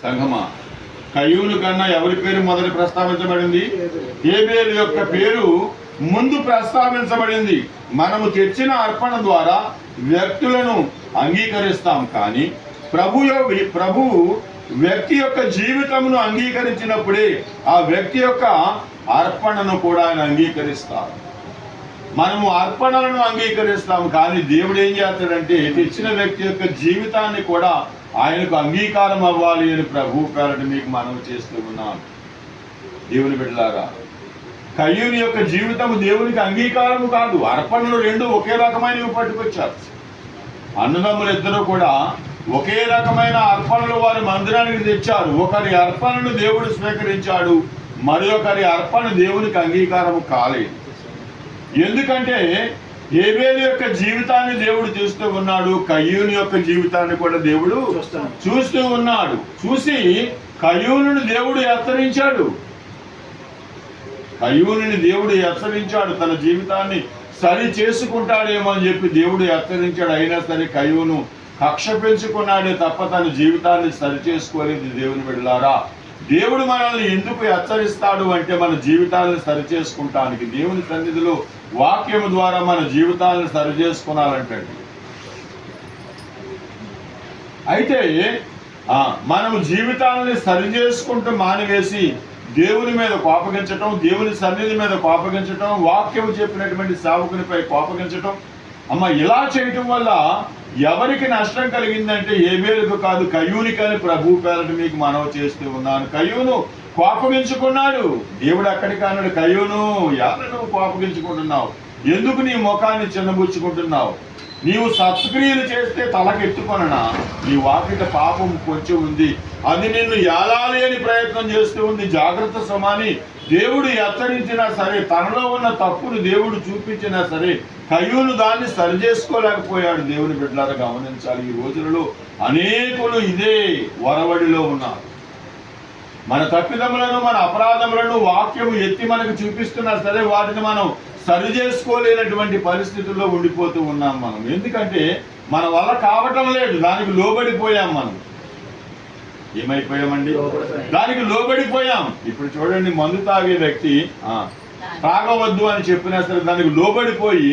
సంగమా, కయ్యూను కన్నా ఎవరి పేరు మొదటి ప్రస్తావించబడింది? హేబేలు యొక్క పేరు ముందు ప్రస్తావించబడింది. మనము తెచ్చిన అర్పణ ద్వారా వ్యక్తులను అంగీకరిస్తాం, కానీ ప్రభువు వ్యక్తి యొక్క జీవితమును అంగీకరించినప్పుడే ఆ వ్యక్తి యొక్క అర్పణను కూడా ఆయన అంగీకరిస్తారు. మనము అర్పణలను అంగీకరిస్తాం, కానీ దేవుడు ఏం చేస్తాడంటే తెచ్చిన వ్యక్తి యొక్క జీవితాన్ని కూడా ఆయనకు అంగీకారం అవ్వాలి అని ప్రభు పేరట మీకు మనవి చేస్తూ ఉన్నాను. దేవుని బిడ్డలారా, కయ్యూని యొక్క జీవితం దేవునికి అంగీకారం కాదు. అర్పణలు రెండు ఒకే రకమైనవి పట్టుకొచ్చారు. అన్నదమ్ములు ఇద్దరు కూడా ఒకే రకమైన అర్పణలు వారి మందిరానికి తెచ్చారు. ఒకరి అర్పణను దేవుడు స్వీకరించాడు, మరొకరి అర్పణ దేవునికి అంగీకారం కాలేదు. ఎందుకంటే హేబేలు యొక్క జీవితాన్ని దేవుడు చూస్తూ ఉన్నాడు, కయ్యూని యొక్క జీవితాన్ని కూడా దేవుడు చూస్తూ ఉన్నాడు. చూసి కయ్యూనుని దేవుడు హెచ్చరించాడు. కయ్యూనుని దేవుడు హెచ్చరించాడు, తన జీవితాన్ని సరి చేసుకుంటాడేమో అని చెప్పి దేవుడు హెచ్చరించాడు. అయినా సరే కయ్యూను కక్ష పెంచుకున్నాడే తప్ప తన జీవితాన్ని సరి చేసుకోలేదు. దేవుని బిడ్డలారా, దేవుడు మనల్ని ఎందుకు హెచ్చరిస్తాడు అంటే మన జీవితాలను సరి చేసుకుంటానికి. దేవుని సన్నిధిలో వాక్యం ద్వారా మన జీవితాలను సరి చేసుకున్నాలంటే, అయితే మనము జీవితాలని సరి చేసుకుంటూ మానివేసి దేవుని మీద కోపగించటం, దేవుని సన్నిధి మీద కోపగించటం, వాక్యం చెప్పినటువంటి సేవకునిపై కోపగించటం, ఇలా చేయటం వల్ల ఎవరికి నష్టం కలిగిందంటే హేబేలుకు కాదు, కయ్యూనికి అని ప్రభు పేరట మీకు మనవి చేస్తూ ఉన్నాను. కయ్యూను కోపగించుకున్నాడు. దేవుడు అక్కడికి అన్నాడు, కయ్యూను ఎలా నువ్వు కోపగించుకుంటున్నావు? ఎందుకు నీ ముఖాన్ని చిన్నబుచ్చుకుంటున్నావు? నీవు సత్క్రియలు చేస్తే తలకెత్తుకొననా? నీ వాకిట పాపం కొంచెం ఉంది, అది నిన్ను ఏలాలి అని ప్రయత్నం చేస్తూ ఉంది. జాగ్రత్త సుమాని. దేవుడు హెచ్చరించినా సరే, తనలో ఉన్న తప్పును దేవుడు చూపించినా సరే కయ్యూను దాన్ని సరి చేసుకోలేకపోయాడు. దేవుని బిడ్డలారా గమనించాలి, ఈ రోజులలో అనేకులు ఇదే వరవడిలో ఉన్నారు. మన తప్పిదములను, మన అపరాధములను వాక్యము ఎత్తి మనకు చూపిస్తున్నా సరే వాటిని మనం సరి చేసుకోలేనటువంటి పరిస్థితుల్లో ఉండిపోతూ ఉన్నాం మనం. ఎందుకంటే మన వల్ల కావటం లేదు, దానికి లోబడిపోయాం. మనం ఏమైపోయామండి? దానికి లోబడిపోయాం. ఇప్పుడు చూడండి, మందు తాగే వ్యక్తి తాగవద్దు అని చెప్పినా సరే దానికి లోబడిపోయి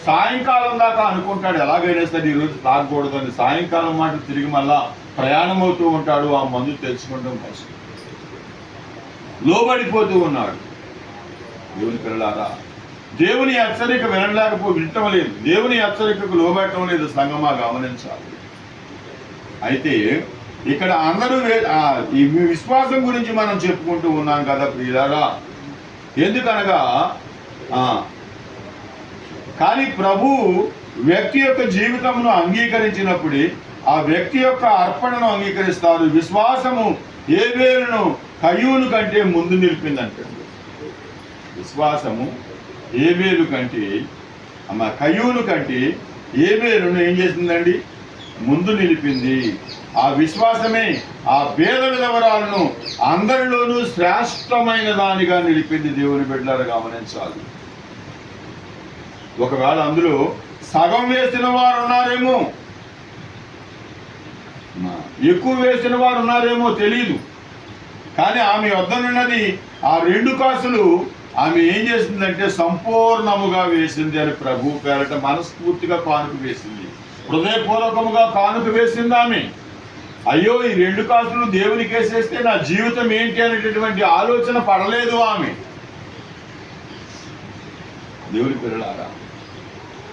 సాయంకాలం దాకా అనుకుంటాడు, ఎలాగైనా సరే ఈరోజు తాగకూడదు అని. సాయంకాలం మాట తిరిగి మళ్ళా ప్రయాణం అవుతూ ఉంటాడు ఆ మందు తెలుసుకోవడం కోసం. లోబడిపోతూ ఉన్నాడు. దేవుని పిల్లలారా, దేవుని హెచ్చరిక వినటం లేదు, దేవుని హెచ్చరికకు లోబడటం లేదు. సంగమా గమనించాలి. అయితే ఇక్కడ అందరూ ఈ విశ్వాసం గురించి మనం చెప్పుకుంటూ ఉన్నాం కదా ప్రియులారా. ఎందుకనగా కానీ ప్రభు వ్యక్తి యొక్క జీవితమును అంగీకరించినప్పుడే ఆ వ్యక్తి యొక్క అర్పణను అంగీకరిస్తారు. విశ్వాసము హేబేలును కయ్యూను కంటే ముందు నిలిపిందంటే, విశ్వాసము హేబేలు కంటే కయ్యూను కంటే హేబేలును ఏం చేసిందండి? ముందు నిలిపింది. ఆ విశ్వాసమే ఆ భేద విధవరాలను అందరిలోనూ శ్రేష్టమైన దానిగా నిలిపింది. దేవుని బిడ్డలారా గమనించాలి. ఒకవేళ అందులో సగం వేసిన వారు ఉన్నారేమో, ఎక్కువ వేసిన వారు ఉన్నారేమో తెలియదు, కానీ ఆమె వద్దనున్నది ఆ 2 కాసులు ఆమె ఏం చేసిందంటే సంపూర్ణముగా వేసింది అని ప్రభు పేరట మనస్ఫూర్తిగా కానుక వేసింది, హృదయపూర్వకముగా కానుక వేసింది ఆమె. అయ్యో, ఈ 2 కాసులు దేవునికి వేసేస్తే నా జీవితం ఏంటి అనేటటువంటి ఆలోచన పడలేదు ఆమె. దేవుని పిల్లలారా,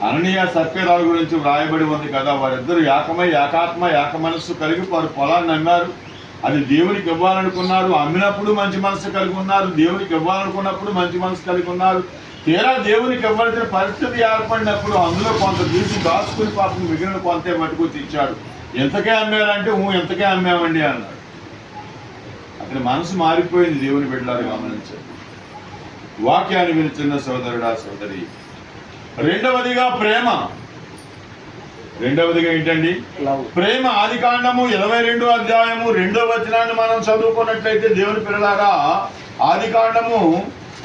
అననీయ సత్యరాలు గురించి వ్రాయబడి ఉంది కదా. వారిద్దరు ఏకాత్మ ఏక మనస్సు కలిగి వారు పొలాన్ని అమ్మారు. అది దేవునికి ఇవ్వాలనుకున్నారు. అమ్మినప్పుడు మంచి మనసు కలిగి ఉన్నారు, దేవునికి ఇవ్వాలనుకున్నప్పుడు మంచి మనసు కలిగి ఉన్నారు. తీరా దేవునికి ఇవ్వాల్సిన పరిస్థితి ఏర్పడినప్పుడు అందులో కొంత తీసి దాచుకుని పాపం మిగిలిన కొంతే మట్టుకొచ్చి ఇచ్చాడు. ఎంతకే అమ్మారంటే ఎంతకే అమ్మామండి అన్నాడు. అతని మనసు మారిపోయింది. దేవుని బిడ్డలారా గమనించారు. వాక్యాన్ని వినిచిన సోదరుడా సోదరి, రెండవదిగా ప్రేమ. రెండవదిగా ఏంటండి? ప్రేమ. ఆదికాండము 22వ అధ్యాయము 2వ వచనాన్ని మనం చదువుకున్నట్లయితే దేవుని పిల్లలారా, ఆదికాండము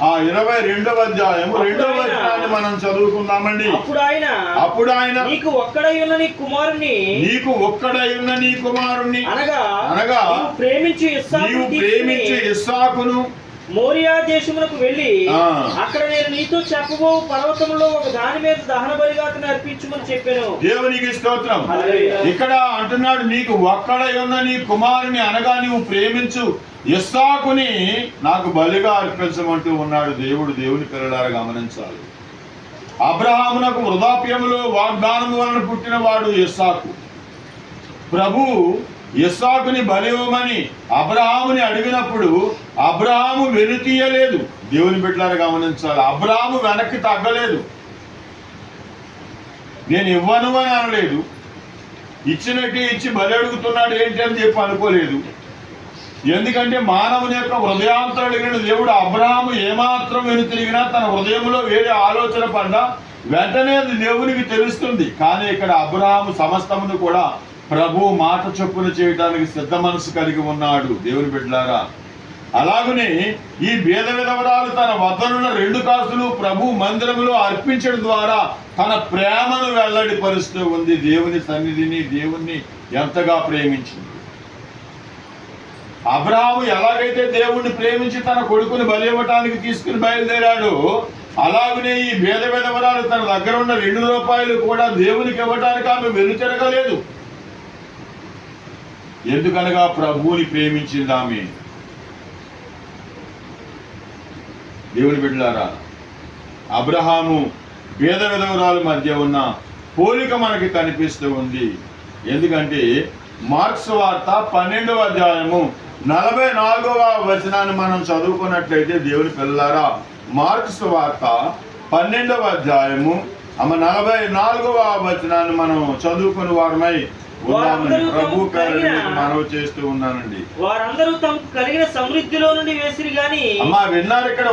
22వ అధ్యాయము 2వ వచనాన్ని మనం చదువుకుందామండి. అప్పుడు ఆయన నీకు ఒక్కడై ఉన్న నీ కుమారుణ్ణి అనగా నీవు ప్రేమించు ఇస్సాకును మోరియా దేశమునకు వెళ్ళి అక్కడ నేను నీతో చెప్పబో పర్వతంలో ఒక దాని మీద దహన బలిగా అతను అర్పించమని చెప్పాను. దేవునికి స్తోత్రం. ఇక్కడ అంటున్నాడు, నీకు ఒక్కడై ఉన్న నీ కుమారుని అనగా నీవు ప్రేమించు ఇస్సాకుని నాకు బలిగా అర్పించమంటూ ఉన్నాడు దేవుడు. దేవుని పిల్లలారా గమనించాలి, అబ్రహామునకు వృద్ధాప్యములో వాగ్దానము వలన పుట్టిన వాడు ఇస్సాకు. ప్రభు ఇస్సాకుని బలి ఇవ్వమని అబ్రహాముని అడిగినప్పుడు అబ్రహాము వెనుతీయలేదు. దేవుని బిడ్డలారా గమనించాలి, అబ్రహాము వెనక్కి తగ్గలేదు. నేను ఇవ్వను అని అనలేదు. ఇచ్చినట్టు ఇచ్చి బలి అడుగుతున్నాడు ఏంటి అని చెప్పి అనుకోలేదు. ఎందుకంటే మానవుని యొక్క హృదయాంతరం అడిగిన దేవుడు అబ్రహాము ఏమాత్రం వెనుతిరిగినా తన హృదయంలో వేరే ఆలోచన పడ్డా వెంటనే అది దేవునికి తెలుస్తుంది. కానీ ఇక్కడ అబ్రహాము సమస్తమును కూడా ప్రభు మాట చొప్పున చేయడానికి సిద్ధ మనసు కలిగి ఉన్నాడు. దేవుని బిడ్డలారా, అలాగనే ఈ భేద విధవరాలు తన వద్దనున్న 2 కాసులు ప్రభు మందిరములో అర్పించడం ద్వారా తన ప్రేమను వెల్లడిపరుస్తూ ఉంది. దేవుని సన్నిధిని, దేవుణ్ణి ఎంతగా ప్రేమించింది. అబ్రహాము ఎలాగైతే దేవుణ్ణి ప్రేమించి తన కొడుకుని బలి ఇవ్వటానికి తీసుకుని బయలుదేరాడో అలాగనే ఈ భేద విధవరాలు తన దగ్గర ఉన్న 2 రూపాయలు కూడా దేవునికి ఇవ్వటానికి ఆమె వెనుతిరగలేదు. ఎందుకనగా ప్రభువుని ప్రేమించింది ఆమె. దేవుని బిడ్డలారా, అబ్రహాము భేద విధవరాల మధ్య ఉన్న పోలిక మనకి కనిపిస్తూ ఉంది. ఎందుకంటే మార్క్స్ వార్త 12వ అధ్యాయము 44వ వచనాన్ని మనం చదువుకున్నట్లయితే దేవుని పిల్లలారా, మార్క్స్ వార్త 12వ అధ్యాయము 44వ వచనాన్ని మనం చదువుకుని వారమై ఉన్నామని ప్రభు పేరు మనవి చేస్తూ ఉన్నానండి. వారందరూ తమకు కలిగిన సమృద్ధిలో నుండి వేసిరి గాని అమ్మా విన్నారు ఇక్కడ